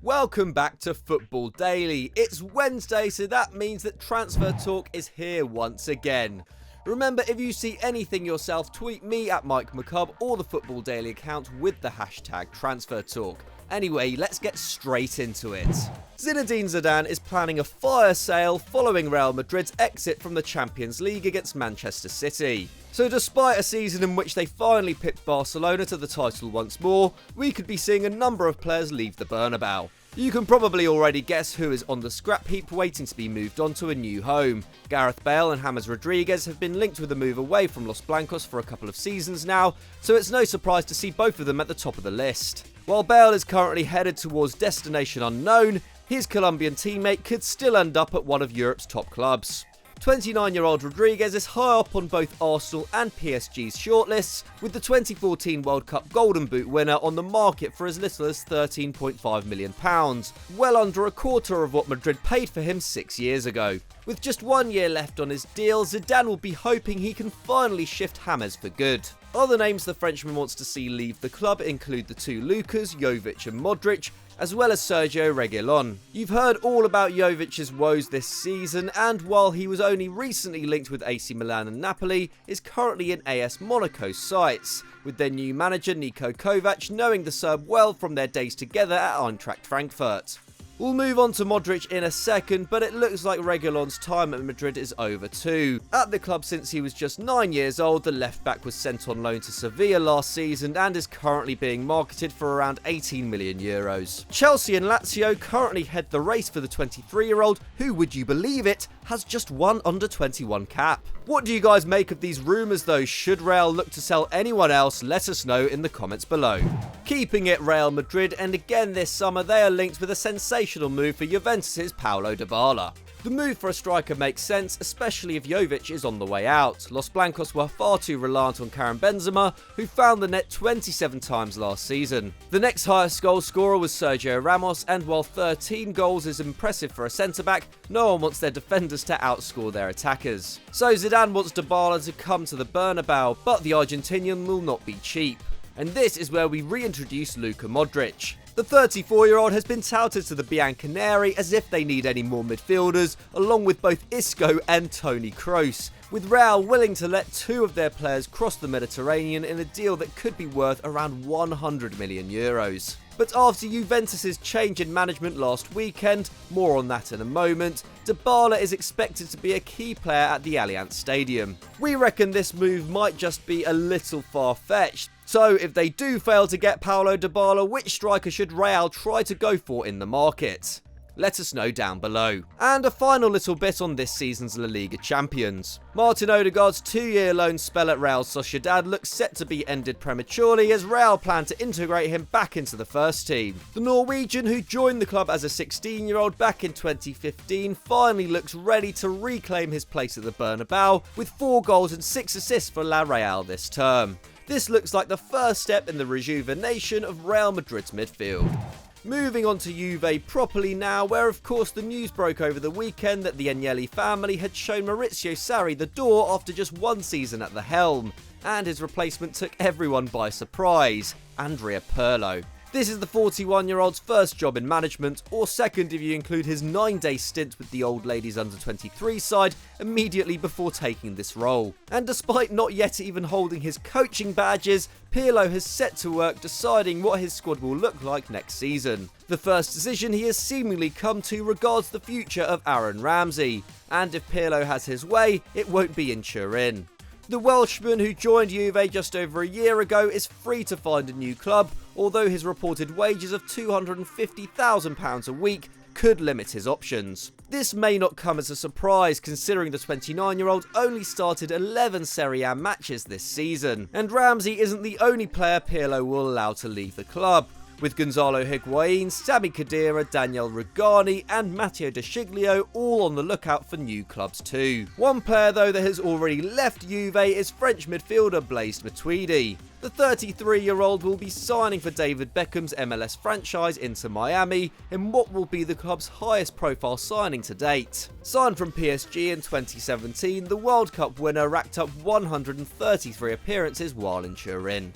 Welcome back to Football Daily. It's Wednesday, so that means that transfer talk is here once again. Remember, if you see anything yourself, tweet me at Mike McCubb or the Football Daily account with the hashtag transfer talk. Anyway, let's get straight into it. Zinedine Zidane is planning a fire sale following Real Madrid's exit from the Champions League against Manchester City. So despite a season in which they finally pipped Barcelona to the title once more, we could be seeing a number of players leave the Bernabeu. You can probably already guess who is on the scrap heap waiting to be moved on to a new home. Gareth Bale and James Rodriguez have been linked with a move away from Los Blancos for a couple of seasons now, so it's no surprise to see both of them at the top of the list. While Bale is currently headed towards destination unknown, his Colombian teammate could still end up at one of Europe's top clubs. 29-year-old Rodriguez is high up on both Arsenal and PSG's shortlists, with the 2014 World Cup Golden Boot winner on the market for as little as £13.5 million, well under a quarter of what Madrid paid for him 6 years ago. With just 1 year left on his deal, Zidane will be hoping he can finally shift James for good. Other names the Frenchman wants to see leave the club include the two Lucas, Jovic and Modric, as well as Sergio Reguilon. You've heard all about Jovic's woes this season, and while he was only recently linked with AC Milan and Napoli, is currently in AS Monaco's sights, with their new manager Niko Kovac knowing the Serb well from their days together at Eintracht Frankfurt. We'll move on to Modric in a second, but it looks like Reguilon's time at Madrid is over too. At the club since he was just 9 years old, the left-back was sent on loan to Sevilla last season and is currently being marketed for around €18 million. Chelsea and Lazio currently head the race for the 23-year-old, who, would you believe it, has just one under-21 cap. What do you guys make of these rumours though? Should Real look to sell anyone else? Let us know in the comments below. Keeping it Real Madrid, and again this summer they are linked with a sensational move for Juventus' Paulo Dybala. The move for a striker makes sense, especially if Jovic is on the way out. Los Blancos were far too reliant on Karim Benzema, who found the net 27 times last season. The next highest goal scorer was Sergio Ramos, and while 13 goals is impressive for a centre-back, no one wants their defenders to outscore their attackers. So Zidane wants Dybala to come to the Bernabeu, but the Argentinian will not be cheap. And this is where we reintroduce Luka Modric. The 34-year-old has been touted to the Bianconeri as if they need any more midfielders, along with both Isco and Toni Kroos, with Real willing to let two of their players cross the Mediterranean in a deal that could be worth around €100 million. But after Juventus' change in management last weekend, more on that in a moment, Dybala is expected to be a key player at the Allianz Stadium. We reckon this move might just be a little far-fetched. So if they do fail to get Paulo Dybala, which striker should Real try to go for in the market? Let us know down below. And a final little bit on this season's La Liga champions. Martin Odegaard's 2-year loan spell at Real Sociedad looks set to be ended prematurely as Real plan to integrate him back into the first team. The Norwegian, who joined the club as a 16-year-old back in 2015, finally looks ready to reclaim his place at the Bernabeu, with 4 goals and 6 assists for La Real this term. This looks like the first step in the rejuvenation of Real Madrid's midfield. Moving on to Juve properly now, where of course the news broke over the weekend that the Agnelli family had shown Maurizio Sarri the door after just 1 season at the helm, and his replacement took everyone by surprise, Andrea Pirlo. This is the 41-year-old's first job in management, or second if you include his 9-day stint with the old ladies under-23 side immediately before taking this role. And despite not yet even holding his coaching badges, Pirlo has set to work deciding what his squad will look like next season. The first decision he has seemingly come to regards the future of Aaron Ramsey, and if Pirlo has his way, it won't be in Turin. The Welshman, who joined Juve just over a year ago, is free to find a new club, although his reported wages of £250,000 a week could limit his options. This may not come as a surprise considering the 29-year-old only started 11 Serie A matches this season, and Ramsey isn't the only player Pirlo will allow to leave the club, with Gonzalo Higuain, Sami Khedira, Daniel Rugani and Matteo De Sciglio all on the lookout for new clubs too. One player though that has already left Juve is French midfielder Blaise Matuidi. The 33-year-old will be signing for David Beckham's MLS franchise Inter Miami in what will be the club's highest profile signing to date. Signed from PSG in 2017, the World Cup winner racked up 133 appearances while in Turin.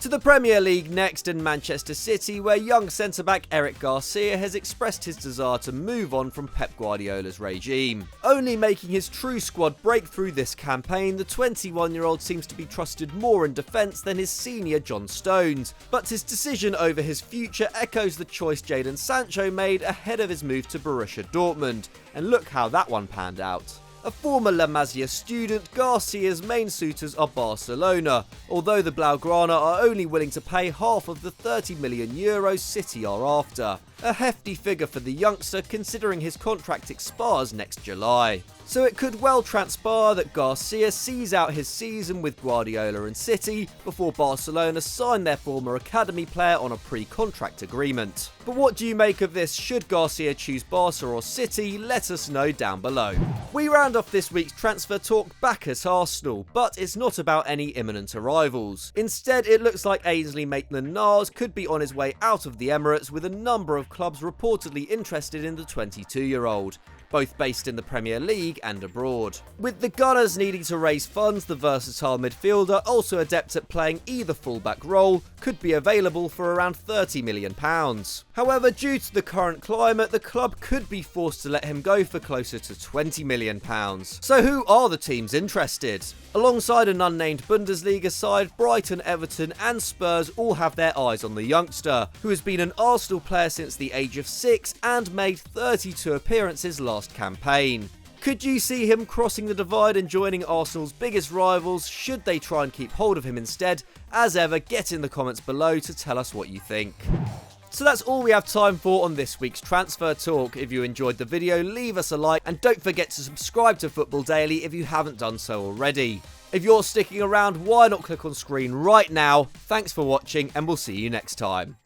To the Premier League next, and Manchester City, where young centre-back Eric Garcia has expressed his desire to move on from Pep Guardiola's regime. Only making his true squad breakthrough this campaign, the 21-year-old seems to be trusted more in defence than his senior John Stones, but his decision over his future echoes the choice Jadon Sancho made ahead of his move to Borussia Dortmund, and look how that one panned out. A former La Masia student, Garcia's main suitors are Barcelona, although the Blaugrana are only willing to pay half of the €30 million City are after. A hefty figure for the youngster considering his contract expires next July. So it could well transpire that Garcia sees out his season with Guardiola and City before Barcelona sign their former academy player on a pre-contract agreement. But what do you make of this? Should Garcia choose Barca or City? Let us know down below. We round off this week's transfer talk back at Arsenal, but it's not about any imminent arrivals. Instead, it looks like Ainsley Maitland-Niles could be on his way out of the Emirates, with a number of clubs reportedly interested in the 22-year-old. Both based in the Premier League and abroad. With the Gunners needing to raise funds, the versatile midfielder, also adept at playing either fullback role, could be available for around £30 million. However, due to the current climate, the club could be forced to let him go for closer to £20 million. So who are the teams interested? Alongside an unnamed Bundesliga side, Brighton, Everton and Spurs all have their eyes on the youngster, who has been an Arsenal player since the age of 6 and made 32 appearances last campaign. Could you see him crossing the divide and joining Arsenal's biggest rivals? Should they try and keep hold of him instead? As ever, get in the comments below to tell us what you think. So that's all we have time for on this week's Transfer Talk. If you enjoyed the video, leave us a like and don't forget to subscribe to Football Daily if you haven't done so already. If you're sticking around, why not click on screen right now? Thanks for watching and we'll see you next time.